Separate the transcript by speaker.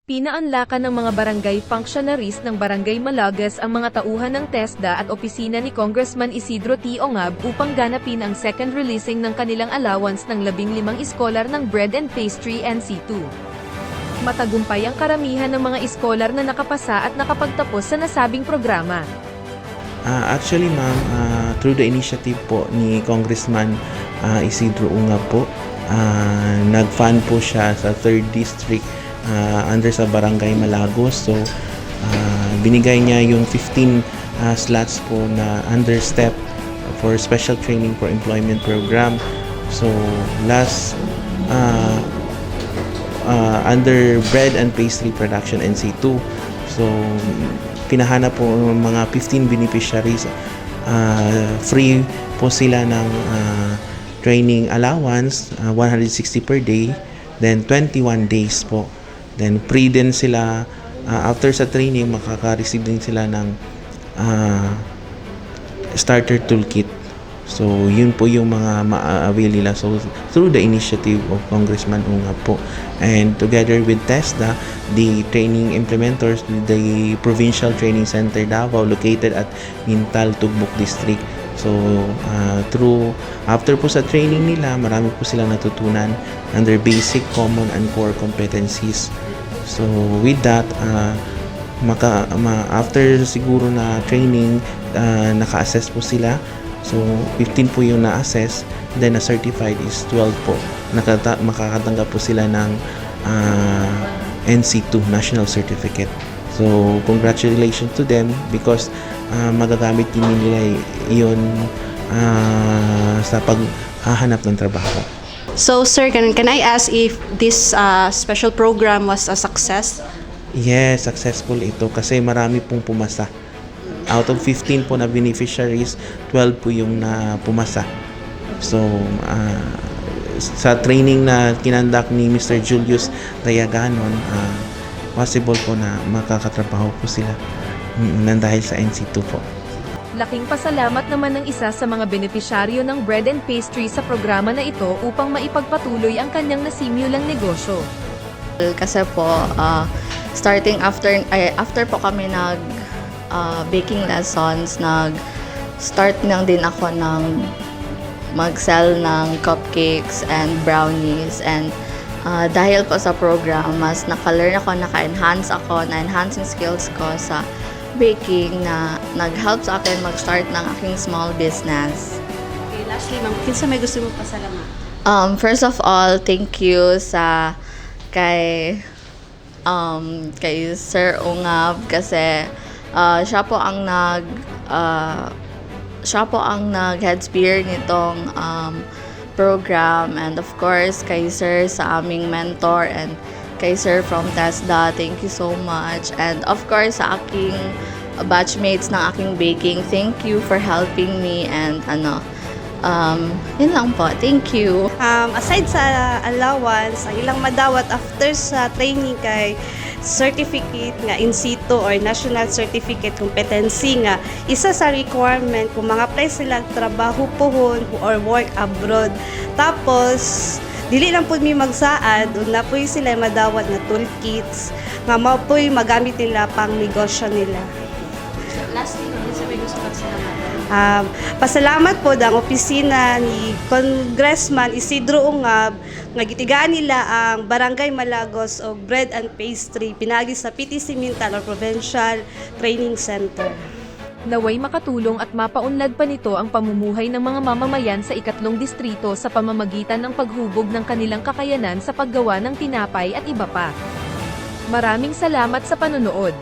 Speaker 1: Pinaanlakan ng mga barangay functionaries ng Barangay Malagas ang mga tauhan ng TESDA at opisina ni Congressman Isidro T. Ongab upang ganapin ang second releasing ng kanilang allowance ng 15 iskolar ng Bread and Pastry NC2. Matagumpay ang karamihan ng mga iskolar na nakapasa at nakapagtapos sa nasabing programa.
Speaker 2: Actually ma'am, through the initiative po ni Congressman Isidro Ongab po, nag-fund po siya sa 3rd District under sa Barangay Malagos. So binigay niya yung 15 slots po na under STEP for Special Training for Employment Program. So last under Bread and Pastry Production NC2. So pinahanap po mga 15 beneficiaries, free po sila ng training allowance, 160 per day, then 21 days po. Then free din sila after sa training, makaka-receive din sila ng starter toolkit. So yun po yung mga ma-avail nila, so through the initiative of Congressman Ongab po, and together with TESDA, the training implementers, the Provincial Training Center Davao located at Mintal, Tugbok District. So after po sa training nila, marami po silang natutunan under basic, common, and core competencies. So with that, after siguro na training, naka-assess po sila. So 15 po yung na-assess, then na-certified is 12 po. Makakatanggap po sila ng NC2, National Certificate. So congratulations to them because magagamit din nila yun sa paghahanap ng trabaho.
Speaker 3: So sir, can I ask if this special program was a success?
Speaker 2: Yes, successful ito kasi marami pong pumasa. Out of 15 po na beneficiaries, 12 po yung na pumasa. So sa training na kinandak ni Mr. Julius Dayaganon, possible po na makakatrabaho po sila nang dahil sa NC2 po.
Speaker 1: Laking pasalamat naman ng isa sa mga benepisyaryo ng Bread and Pastry sa programa na ito upang maipagpatuloy ang kanyang nasimulang negosyo.
Speaker 3: Kasi po, starting after po kami nag baking lessons, nag-start lang din ako ng mag-sell ng cupcakes and brownies, and dahil po sa program, mas naka-learn ako, naka-enhance ako, na-enhance yung skills ko sa baking na nag-help sa akin mag-start ng aking small business.
Speaker 4: Okay, lastly ma'am, kinsa may gusto mo pasalamat?
Speaker 3: First of all, thank you sa kay Sir Ongab kasi siya po ang nag-head spear nitong program, and of course kay Sir sa aming mentor, and kay Sir from TESDA, thank you so much, and of course sa aking batchmates ng aking baking, thank you for helping me, and yun lang po, thank you.
Speaker 4: Aside sa allowance, ang ilang madawat after sa training kay certificate nga in situ or national certificate competency nga isa sa requirement kung mga apply sila trabaho pohon or work abroad. Tapos dili lang po mi magsaad, na po sila madawat na toolkits nga mao po magamit nila pang negosyo nila.
Speaker 3: Lastly, kinsa may gusto pasalamat?
Speaker 4: Pasalamat po ang opisina ni Congressman Isidro Ongab nga gitigaan nila ang Barangay Malagos o Bread and Pastry pinagi sa PTC Mintal or Provincial Training Center.
Speaker 1: Naway makatulong at mapaunlad pa nito ang pamumuhay ng mga mamamayan sa 3 distrito sa pamamagitan ng paghubog ng kanilang kakayanan sa paggawa ng tinapay at iba pa. Maraming salamat sa panonood.